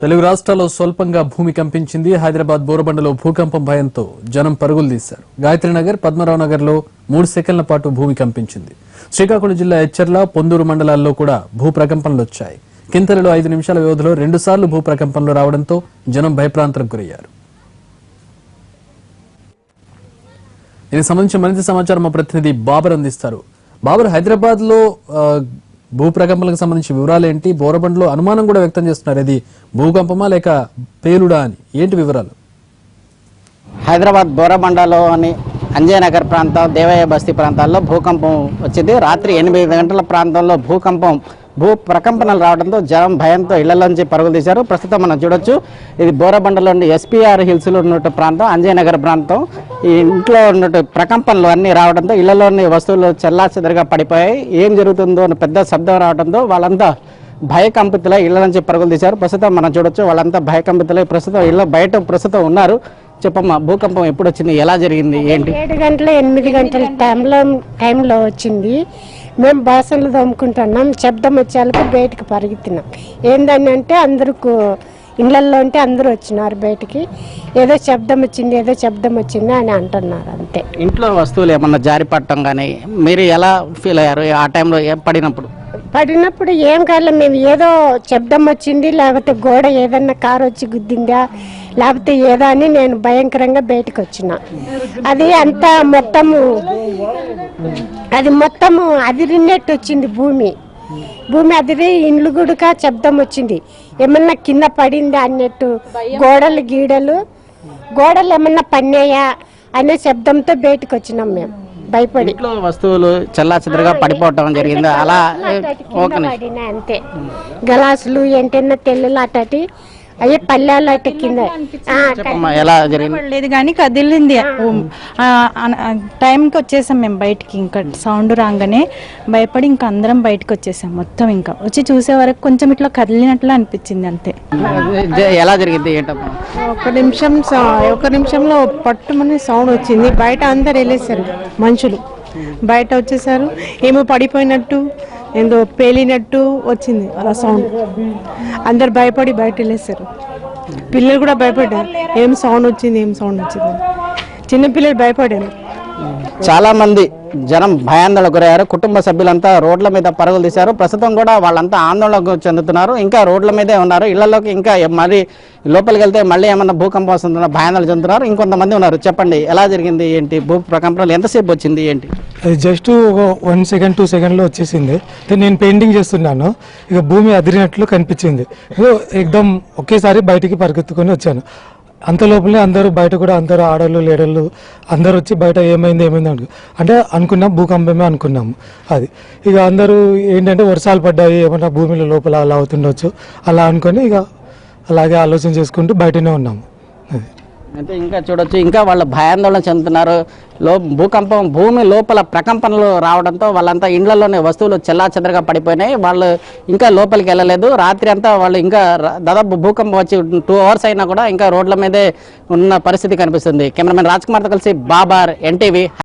తెలుగు రాష్ట్రాల్లో స్వల్పంగా భూమి కంపించింది. హైదరాబాద్ బోరబండలో భూకంపం భయంతో జనం పరుగులు తీశారు. గాయత్రీనగర్, పద్మరావు నగర్ లో 3 సెకన్ల పాటు భూమి కంపించింది. శ్రీకాకుళం జిల్లా ఎచ్చర్ల, పొందూరు మండలాల్లో కూడా భూ ప్రకంపనలు వచ్చాయి. కింతలలో 5 నిమిషాల వ్యవధిలో 2 సార్లు భూ ప్రకంపనలు రావడంతో జనం భయప్రాంతలకు గురయ్యారు. దీనికి సంబంధించి మరింత సమాచారం మా ప్రతినిధి బాబర్ అందిస్తారు. బాబర్, హైదరాబాద్ లో భూ ప్రకంపనలకు సంబంధించి వివరాలు ఏంటి? బోరబండలో అనుమానం కూడా వ్యక్తం చేస్తున్నారు, ఇది భూకంపమా లేక పేలుడా అని. ఏంటి వివరాలు? హైదరాబాద్ బోరబండలోని అంజయనగర్ ప్రాంతం, దేవయ్య బస్తీ ప్రాంతాల్లో భూకంపం వచ్చింది. రాత్రి 8 గంటల ప్రాంతంలో భూ ప్రకంపనలు రావడంతో జనం భయంతో ఇళ్లలోంచి పరుగులు తీశారు. ప్రస్తుతం మనం చూడొచ్చు, ఇది బోరబండలోని ఎస్పీఆర్ హిల్స్ లో ఉన్నట్టు ప్రాంతం, అంజయనగర్ ప్రాంతం. ఈ ఇంట్లో ఉన్నట్టు ప్రకంపనలు అన్ని రావడంతో ఇళ్లలోని వస్తువులు చెల్లాచెదరుగా పడిపోయాయి. ఏం జరుగుతుందో అని పెద్ద శబ్దం రావడంతో వాళ్ళంతా భయకంపితులై ఇళ్ల నుంచి పరుగులు తీశారు. ప్రస్తుతం మనం చూడొచ్చు, వాళ్ళంతా భయకంపితులై ప్రస్తుతం ఇళ్ళ బయట ఉన్నరు. చెప్పమ్మా, భూకంపం ఎప్పుడు వచ్చింది, ఎలా జరిగింది, ఏంటి? 7 గంటల 8 గంటల టైంలో వచ్చింది. మేము బాసనలు తోముకుంటున్నాం, శబ్దం వచ్చేలకు బయటకు పరిగెత్తినాం. ఏందని అంటే అందరూ ఇళ్లల్లో ఉంటే అందరూ వచ్చినారు బయటికి. ఏదో శబ్దం వచ్చింది అని అంటున్నారు, అంతే. ఇంట్లో వస్తువులు ఏమన్నా జారి పడటం కానీ మీరు ఎలా ఫీల్ అయ్యారు ఆ టైంలో పడినప్పుడు ఏం కాదు, మేము ఏదో శబ్దం వచ్చింది, లేకపోతే గోడ ఏదన్నా కారు వచ్చి గుద్దిందా, లేకపోతే ఏదో అని నేను భయంకరంగా బయటకు వచ్చిన. అది అంతా మొత్తము అదిరినట్టు వచ్చింది. భూమి అదిరి ఇండ్లు గుడుక శబ్దం వచ్చింది. ఏమన్నా కింద పడిందా అన్నట్టు, గోడలు ఏమన్నా పన్నాయా అనే శబ్దంతో బయటకు వచ్చినాం మేము భయపడి. వస్తువులు చెల్లాచెదరుగా పడిపోవటం జరిగింది. అలా అంతే, గ్లాసులు ఏంటన్నా తెల్లులు అటటి అయ్యే పల్లెలు అట్ట కింద ఎలా జరిగింది కానీ కదిలింది. టైంకి వచ్చేసాం మేము బయటికి. ఇంకా సౌండ్ రాగానే భయపడి ఇంకా అందరం బయటకు వచ్చేసాం. మొత్తం ఇంకా వచ్చి చూసే వరకు కొంచెం ఇట్లా కదిలినట్లు అనిపించింది, అంతే. ఎలా జరిగింది ఏంటమ్మా? ఒక నిమిషంలో పట్టుమని సౌండ్ వచ్చింది. బయట అందరు వెళ్ళేసారు, మనుషులు బయట వచ్చేసారు. ఏమో పడిపోయినట్టు, ఏందో పేలినట్టు వచ్చింది అలా సౌండ్. అందరు భయపడి బయట వెళ్ళేసారు. పిల్లలు కూడా భయపడ్డారు, ఏం సౌండ్ వచ్చింది. చిన్నపిల్లలు భయపడారు. చాలా మంది జనం భయాందోళనకు గురయ్యారు. కుటుంబ సభ్యులంతా రోడ్ల మీద పరుగులు తీశారు. ప్రస్తుతం కూడా వాళ్ళంతా ఆందోళనకు చెందుతున్నారు. ఇంకా రోడ్ల మీదే ఉన్నారు. ఇళ్లలోకి ఇంకా మరి లోపలికి వెళ్తే మళ్ళీ ఏమన్నా భూకంపం వస్తుందన్న భయాందోళన చెందుతున్నారు. ఇంకొంతమంది ఉన్నారు. చెప్పండి, ఎలా జరిగింది, ఏంటి? భూ ప్రకంపనలు ఎంతసేపు వచ్చింది, ఏంటి? జస్ట్ 1 సెకండ్ 2 సెకండ్లో వచ్చేసింది. నేను పెయింటింగ్ చేస్తున్నాను, ఇక భూమి అదిరినట్లు కనిపించింది. ఎక్దమ్ ఒకేసారి బయటికి పరిగెత్తుకొని వచ్చాను. అంత లోపలే అందరూ బయట కూడా అందరూ ఆడళ్ళు లేడళ్ళు అందరూ వచ్చి బయట ఏమైంది అంటే అనుకున్నాం భూకంపమే అనుకున్నాము. అది ఇక అందరూ ఏంటంటే వర్షాలు పడ్డాయి, ఏమన్నా భూమిలో లోపల అలా అవుతుండొచ్చు అలా అనుకొని ఇక అలాగే ఆలోచన చేసుకుంటూ బయటనే ఉన్నాము. అది అంటే ఇంకా చూడొచ్చు, ఇంకా వాళ్ళు భయాందోళన చెందుతున్నారు. భూకంపం భూమి లోపల ప్రకంపనలు రావడంతో వాళ్ళంతా ఇండ్లలోనే వస్తువులు చెల్లాచెదరుగా పడిపోయినాయి. వాళ్ళు ఇంకా లోపలికి వెళ్ళలేదు. రాత్రి అంతా వాళ్ళు ఇంకా దాదాపు భూకంపం వచ్చి 2 అవర్స్ అయినా కూడా ఇంకా రోడ్ల మీదే ఉన్న పరిస్థితి కనిపిస్తుంది. కెమెరామెన్ రాజ్ కుమార్తో కలిసి బాబర్, NTV.